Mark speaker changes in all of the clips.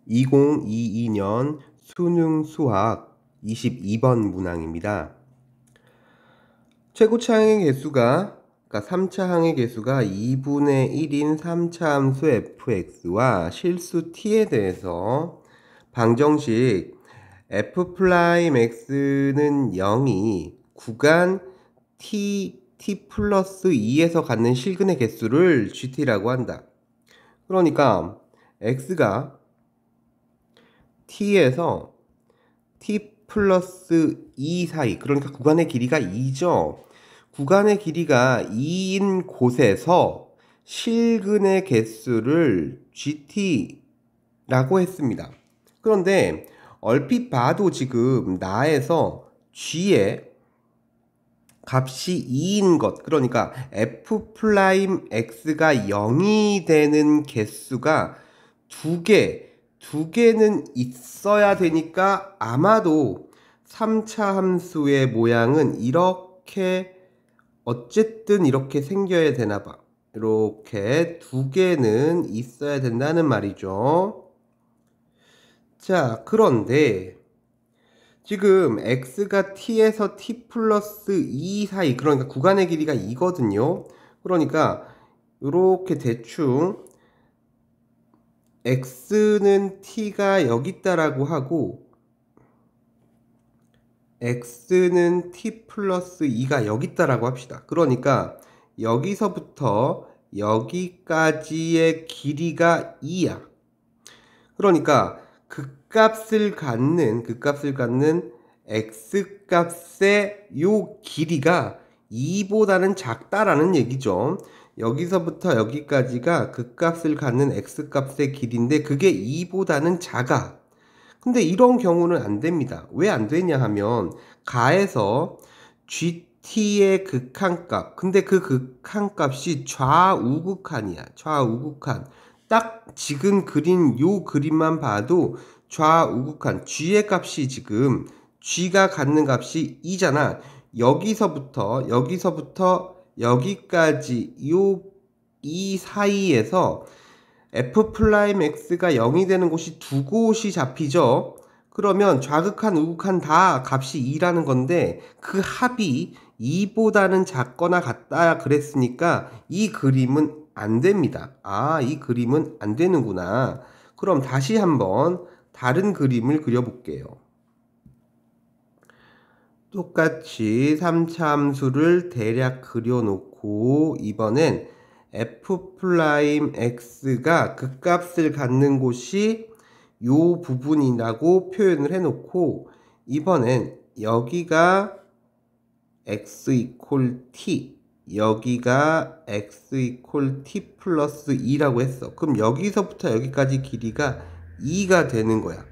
Speaker 1: 2022년 수능 수학 22번 문항입니다. 최고차 항의 개수가, 그러니까 3차 항의 개수가 2분의 1인 3차 함수 fx와 실수 t에 대해서 방정식 f'x는 0이 구간 t 플러스 2에서 갖는 실근의 개수를 gt라고 한다. 그러니까 x가 t에서 t 플러스 2 사이, 그러니까 구간의 길이가 2죠. 구간의 길이가 2인 곳에서 실근의 개수를 gt라고 했습니다. 그런데 얼핏 봐도 지금 나에서 g의 값이 2인 것, 그러니까 f'x가 0이 되는 개수가 두 개는 있어야 되니까 아마도 3차 함수의 모양은 이렇게, 어쨌든 이렇게 생겨야 되나봐. 이렇게 두 개는 있어야 된다는 말이죠. 자, 그런데 지금 x가 t에서 t 플러스 2 사이, 그러니까 구간의 길이가 2거든요. 그러니까 이렇게 대충 x는 t가 여기 있다라고 하고 x는 t 플러스 2가 여기 있다라고 합시다. 그러니까 여기서부터 여기까지의 길이가 2야. 그러니까 극값을 갖는 x값의 요 길이가 2보다는 작다라는 얘기죠. 여기서부터 여기까지가 극값을 갖는 x값의 길이인데 그게 2보다는 작아. 근데 이런 경우는 안 됩니다. 왜 안 되냐 하면 가에서 gt의 극한값, 근데 그 극한값이 좌우극한이야. 좌우극한. 딱 지금 그린 요 그림만 봐도 좌우극한, g의 값이 지금 g가 갖는 값이 2잖아. 여기서부터 여기까지 요 이 사이에서 f'x가 0이 되는 곳이 두 곳이 잡히죠. 그러면 좌극한 우극한 다 값이 2라는 건데 그 합이 2보다는 작거나 같다 그랬으니까 이 그림은 안 됩니다. 아, 이 그림은 안 되는구나. 그럼 다시 한번 다른 그림을 그려볼게요. 똑같이 3차 함수를 대략 그려놓고 이번엔 f'x가 극값을 갖는 곳이 요 부분이라고 표현을 해놓고 이번엔 여기가 x 이퀄 t, 여기가 x 이퀄 t 플러스 2라고 했어. 그럼 여기서부터 여기까지 길이가 2가 되는 거야.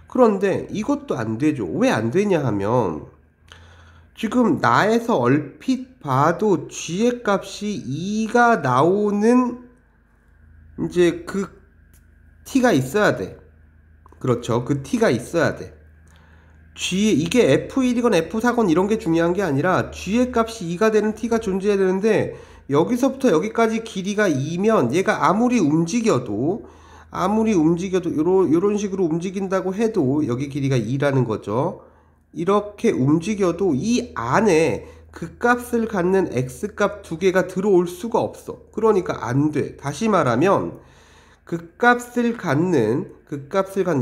Speaker 1: 그런데 이것도 안 되죠. 왜 안 되냐 하면 지금 나에서 얼핏 봐도 g의 값이 2가 나오는 이제 그 t가 있어야 돼. 그렇죠. 그 t가 있어야 돼. 이게 f1이건 f4건 이런 게 중요한 게 아니라 g의 값이 2가 되는 t가 존재해야 되는데 여기서부터 여기까지 길이가 2면 얘가 아무리 움직여도 요런 식으로 움직인다고 해도 여기 길이가 2라는 거죠. 이렇게 움직여도 이 안에 그 값을 갖는 x값 두 개가 들어올 수가 없어. 그러니까 안 돼. 다시 말하면 그 값을 갖는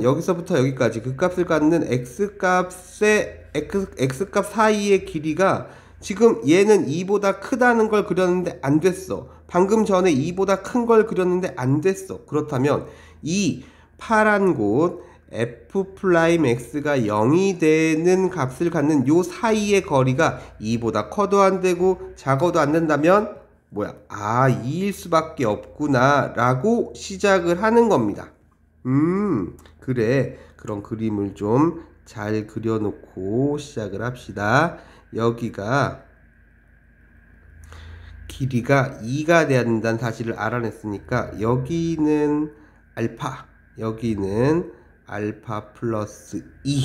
Speaker 1: 여기서부터 여기까지 그 값을 갖는 x값 사이의 길이가 지금 얘는 2보다 크다는 걸 그렸는데 안 됐어. 방금 전에 2보다 큰 걸 그렸는데 안 됐어. 그렇다면 이 파란 곳 f'x가 0이 되는 값을 갖는 요 사이의 거리가 2보다 커도 안 되고 작아도 안 된다면 뭐야? 아, 2일 수밖에 없구나 라고 시작을 하는 겁니다. 그래. 그런 그림을 좀 잘 그려놓고 시작을 합시다. 여기가 길이가 2가 돼야 된다는 사실을 알아냈으니까 여기는 알파, 여기는 알파 플러스 2.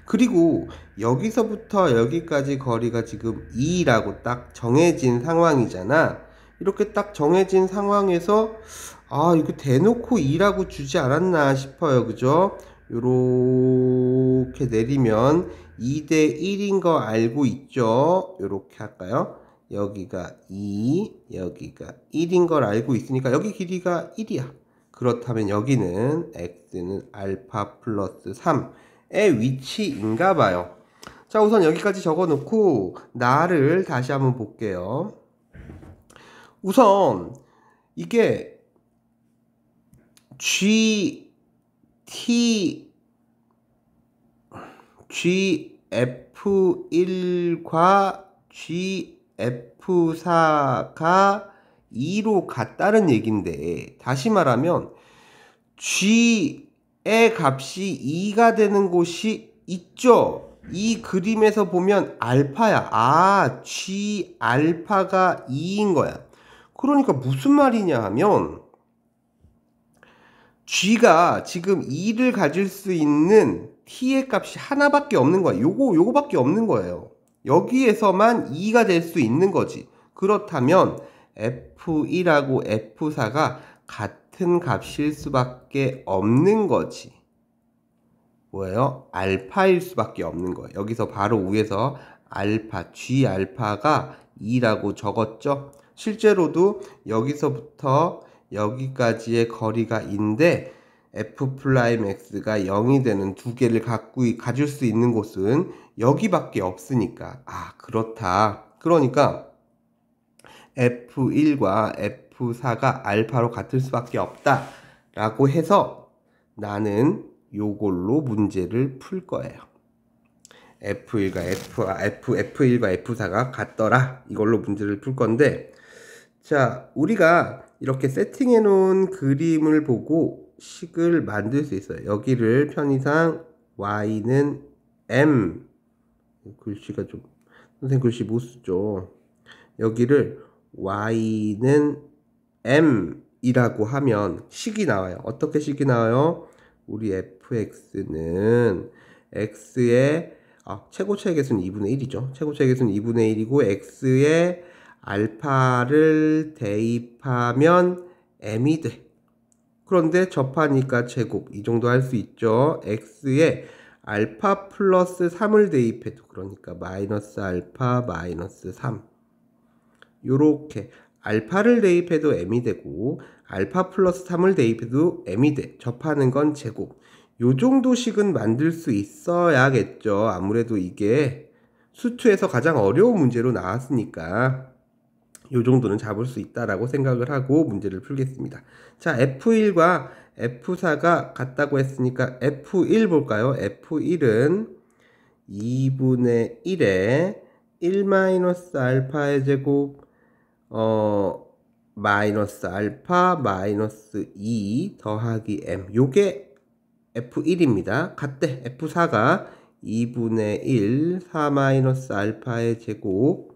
Speaker 1: 그리고 여기서부터 여기까지 거리가 지금 2라고 딱 정해진 상황이잖아. 이렇게 딱 정해진 상황에서 이거 대놓고 2라고 주지 않았나 싶어요. 그죠? 요렇게 내리면 2대 1인 거 알고 있죠? 요렇게 할까요? 여기가 2, 여기가 1인 걸 알고 있으니까 여기 길이가 1이야. 그렇다면 여기는 x는 알파 플러스 3의 위치인가 봐요. 자, 우선 여기까지 적어 놓고 나를 다시 한번 볼게요. 우선 이게 GF1과 GF4가 2로 같다는 얘긴데, 다시 말하면 G의 값이 2가 되는 곳이 있죠. 이 그림에서 보면 알파야. G 알파가 2인 거야. 그러니까 무슨 말이냐 하면 G가 지금 2를 가질 수 있는 T의 값이 하나밖에 없는 거야. 요거밖에 없는 거예요. 여기에서만 2가 될 수 있는 거지. 그렇다면 F1하고 F4가 같은 값일 수밖에 없는 거지. 뭐예요? 알파일 수밖에 없는 거예요. 여기서 바로 위에서 알파, G 알파가 2라고 적었죠? 실제로도 여기서부터 여기까지의 거리가 인데 F'X가 0이 되는 두 개를 가질 수 있는 곳은 여기밖에 없으니까 그렇다. 그러니까 F1과 F4가 알파로 같을 수밖에 없다 라고 해서 나는 요걸로 문제를 풀 거예요. F1과 F4가 같더라. 이걸로 문제를 풀 건데, 자, 우리가 이렇게 세팅해 놓은 그림을 보고 식을 만들 수 있어요. 여기를 편의상 y는 m, 글씨가 좀 선생님 글씨 못 쓰죠. 여기를 y는 m 이라고 하면 식이 나와요. 어떻게 식이 나와요? 우리 fx는 x의 최고차의 개수는 2분의 1이죠. 최고차의 개수는 2분의 1이고 x의 알파를 대입하면 m이 돼. 그런데 접하니까 제곱 이 정도 할 수 있죠. x에 알파 플러스 3을 대입해도, 그러니까 마이너스 알파 마이너스 3, 요렇게 알파를 대입해도 m이 되고 알파 플러스 3을 대입해도 m이 돼. 접하는 건 제곱. 요 정도 식은 만들 수 있어야겠죠. 아무래도 이게 수투에서 가장 어려운 문제로 나왔으니까 요 정도는 잡을 수 있다라고 생각을 하고 문제를 풀겠습니다. 자, F1과 F4가 같다고 했으니까 F1 볼까요? F1은 2분의 1에 1-알파의 제곱 마이너스 알파 마이너스 2 더하기 m, 요게 F1입니다. 같대. F4가 2분의 1 4-알파의 제곱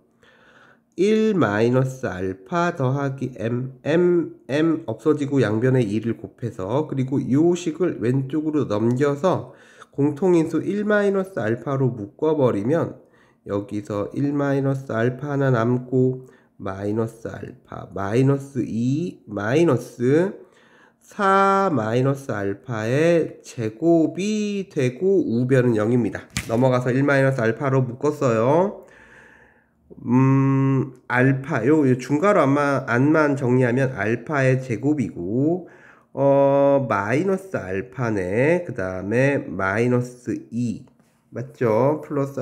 Speaker 1: 1-알파 더하기 m 없어지고 양변에 2를 곱해서, 그리고 요 식을 왼쪽으로 넘겨서 공통인수 1-알파로 묶어버리면 여기서 1-알파 하나 남고 마이너스 알파 마이너스 2 마이너스 4-알파의 제곱이 되고 우변은 0입니다. 넘어가서 1-알파로 묶었어요. 알파, 요 중괄호 안만 정리하면 알파의 제곱이고, 마이너스 알파네. 그 다음에 마이너스 2. 맞죠? 플러스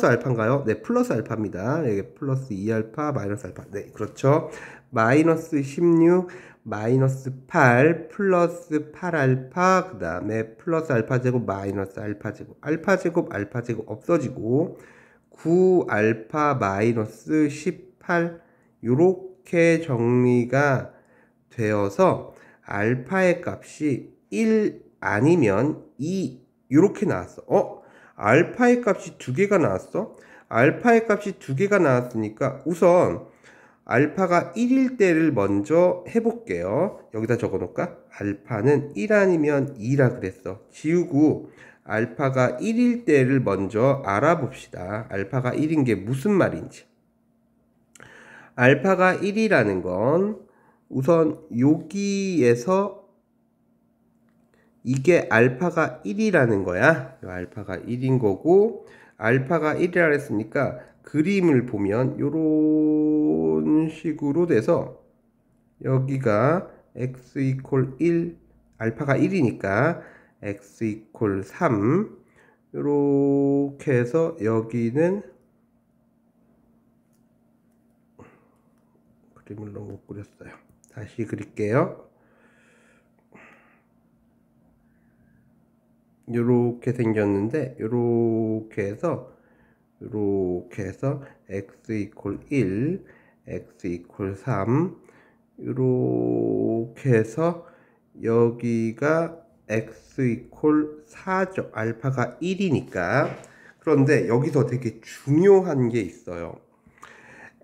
Speaker 1: 알파인가요? 네, 플러스 알파입니다. 여기 플러스 2알파, 마이너스 알파. 네, 그렇죠. 마이너스 16, 마이너스 8, 플러스 8알파, 그 다음에 플러스 알파 제곱, 마이너스 알파 제곱, 알파 제곱 없어지고, 9알파 마이너스 18, 요렇게 정리가 되어서 알파의 값이 1 아니면 2, 요렇게 나왔어. 알파의 값이 2개가 나왔어? 알파의 값이 2개가 나왔으니까 우선 알파가 1일 때를 먼저 해볼게요. 여기다 적어놓을까? 알파는 1 아니면 2라 그랬어. 지우고 알파가 1일 때를 먼저 알아봅시다. 알파가 1인 게 무슨 말인지. 알파가 1이라는 건 우선 여기에서 이게 알파가 1이라는 거야. 알파가 1인 거고, 알파가 1이라 했으니까 그림을 보면 요런 식으로 돼서 여기가 x 이퀄 1, 알파가 1이니까 x 이퀄 3 요렇게 해서 여기는 그림을 너무 못 그렸어요. 다시 그릴게요. 요렇게 생겼는데 요렇게 해서 x 이퀄 1, x 이퀄 3 요렇게 해서 여기가 x 이퀄 4죠. 알파가 1이니까. 그런데 여기서 되게 중요한 게 있어요.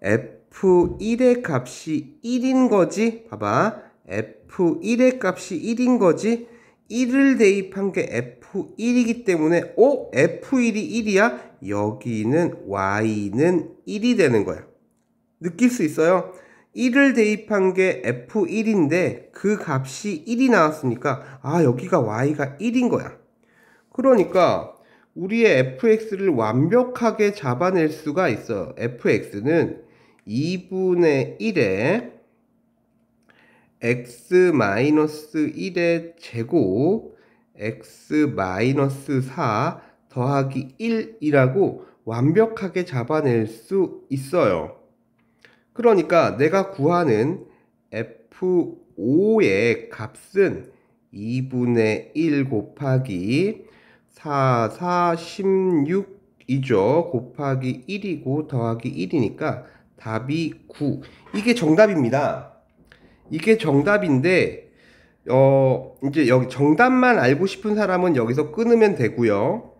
Speaker 1: f1의 값이 1인 거지? 봐봐. f1의 값이 1인 거지? 1을 대입한 게 f1이기 때문에 f1이 1이야? 여기는 y는 1이 되는 거야. 느낄 수 있어요? 1을 대입한 게 f1인데 그 값이 1이 나왔으니까 여기가 y가 1인 거야. 그러니까 우리의 fx를 완벽하게 잡아낼 수가 있어. fx는 2분의 1에 x-1의 제곱 x-4 더하기 1이라고 완벽하게 잡아낼 수 있어요. 그러니까 내가 구하는 f5의 값은 2분의 1 곱하기 4, 4, 16이죠. 곱하기 1이고 더하기 1이니까 답이 9. 이게 정답입니다. 이게 정답인데 이제 여기 정답만 알고 싶은 사람은 여기서 끊으면 되고요.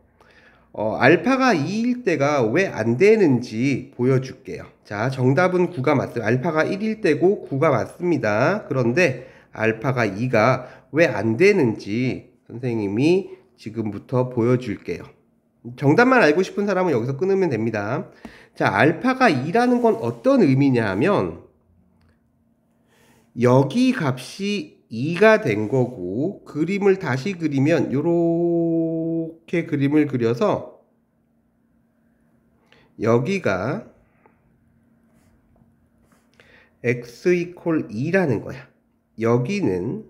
Speaker 1: 알파가 2일 때가 왜 안 되는지 보여줄게요. 자, 정답은 9가 맞습니다. 알파가 1일 때고 9가 맞습니다. 그런데 알파가 2가 왜 안 되는지 선생님이 지금부터 보여줄게요. 정답만 알고 싶은 사람은 여기서 끊으면 됩니다. 자, 알파가 2라는 건 어떤 의미냐 하면 여기 값이 2가 된 거고 그림을 다시 그리면 요렇게 그림을 그려서 여기가 x 이퀄 2라는 거야. 여기는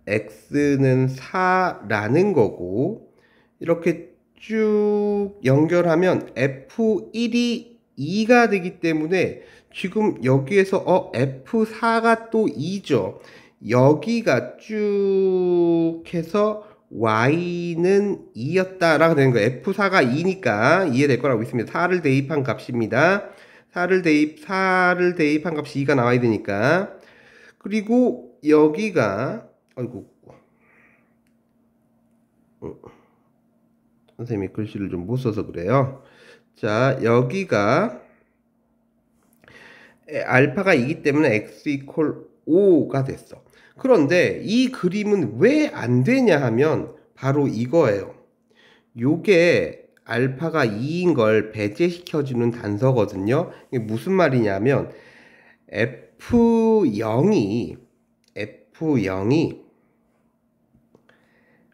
Speaker 1: x는 4라는 거고 이렇게 쭉 연결하면 f1이 2가 되기 때문에 지금 여기에서 f4가 또 2죠. 여기가 쭉 해서 y는 2였다라고 되는 거예요. f4가 2니까 이해될 거라고 있습니다. 4를 대입한 값입니다. 4를 대입한 값이 2가 나와야 되니까. 그리고 여기가 선생님이 글씨를 좀 못 써서 그래요. 자, 여기가 알파가 2기 때문에 x 이퀄 5가 됐어. 그런데 이 그림은 왜 안 되냐 하면 바로 이거예요. 요게 알파가 2인 걸 배제시켜주는 단서거든요. 이게 무슨 말이냐면 F0이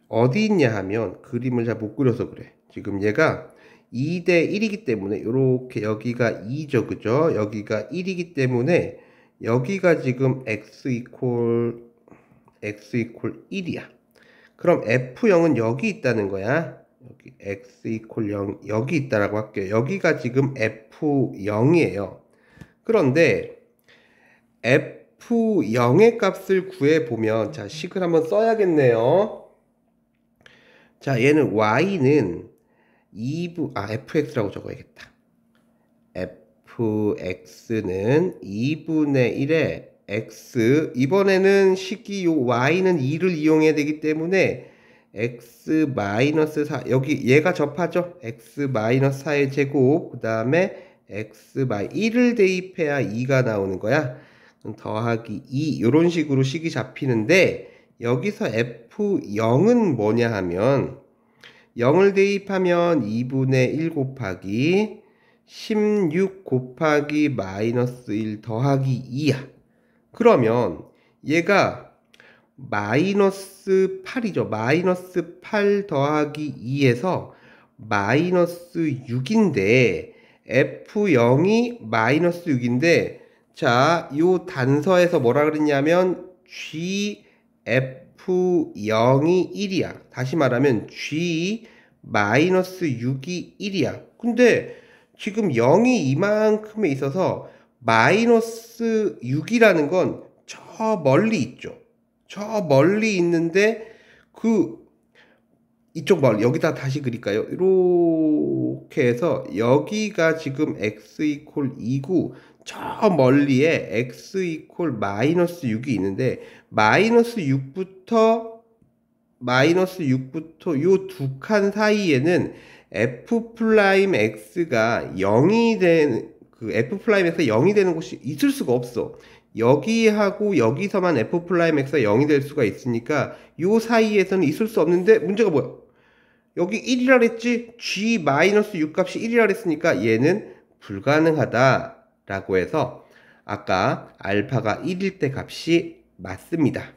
Speaker 1: 어디 있냐 하면 그림을 잘 못 그려서 그래. 지금 얘가 2대 1이기 때문에 요렇게 여기가 2죠. 그죠? 여기가 1이기 때문에 여기가 지금 x 이퀄 1이야. 그럼 F0은 여기 있다는 거야. 여기 x 이퀄 0 여기 있다라고 할게요. 여기가 지금 F0이에요. 그런데 F0의 값을 구해보면 자, 식을 한번 써야겠네요. 자, 얘는 y는 fx라고 적어야겠다. fx는 2분의 1에 x, 이번에는 식이 요 y는 2를 이용해야 되기 때문에 x-4, 여기 얘가 접하죠. x-4의 제곱, 그 다음에 x-1을 대입해야 2가 나오는 거야. 더하기 2, 요런 식으로 식이 잡히는데 여기서 f0은 뭐냐 하면 0을 대입하면 2분의 1 곱하기 16 곱하기 마이너스 1 더하기 2야. 그러면 얘가 마이너스 8이죠. 마이너스 8 더하기 2에서 마이너스 6인데 F0이 마이너스 6인데 자, 요 단서에서 뭐라 그랬냐면 GF0이 1이야. 다시 말하면 G 마이너스 6이 1이야. 근데 지금 0이 이만큼에 있어서 마이너스 6이라는 건 저 멀리 있죠. 저 멀리 있는데 이쪽 멀리 여기다 다시 그릴까요? 이렇게 해서 여기가 지금 x 이퀄 2고 저 멀리에 x 이퀄 마이너스 6이 있는데 마이너스 6부터 요 두 칸 사이에는 f 프라임 x가 0이 된 f 프라임 x가 0이 되는 곳이 있을 수가 없어. 여기하고 여기서만 f 프라임 x가 0이 될 수가 있으니까 요 사이에서는 있을 수 없는데 문제가 뭐야? 여기 1이라 그랬지? g 마이너스 6 값이 1이라 그랬으니까 얘는 불가능하다 라고 해서 아까 알파가 1일 때 값이 맞습니다.